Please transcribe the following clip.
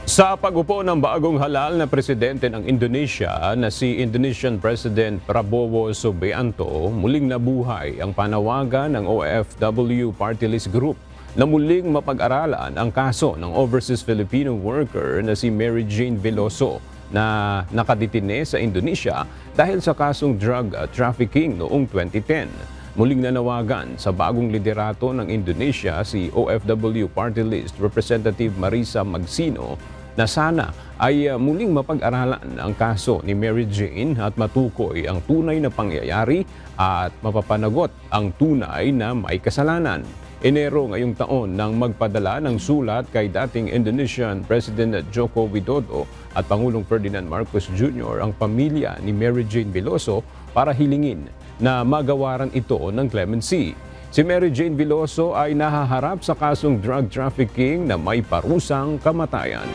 Sa pag-upo ng bagong halal na presidente ng Indonesia na si Indonesian President Prabowo Subianto, muling nabuhay ang panawagan ng OFW Party List Group na muling mapag-aralan ang kaso ng overseas Filipino worker na si Mary Jane Veloso na nakadetine sa Indonesia dahil sa kasong drug trafficking noong 2010. Muling nanawagan sa bagong liderato ng Indonesia si OFW Party List Representative Marisa Magsino na sana ay muling mapag-aralan ang kaso ni Mary Jane at matukoy ang tunay na pangyayari at mapapanagot ang tunay na may kasalanan. Enero ngayong taon nang magpadala ng sulat kay dating Indonesian President Joko Widodo at Pangulong Ferdinand Marcos Jr. ang pamilya ni Mary Jane Veloso para hilingin na magawaran ito ng clemency. Si Mary Jane Veloso ay nahaharap sa kasong drug trafficking na may parusang kamatayan.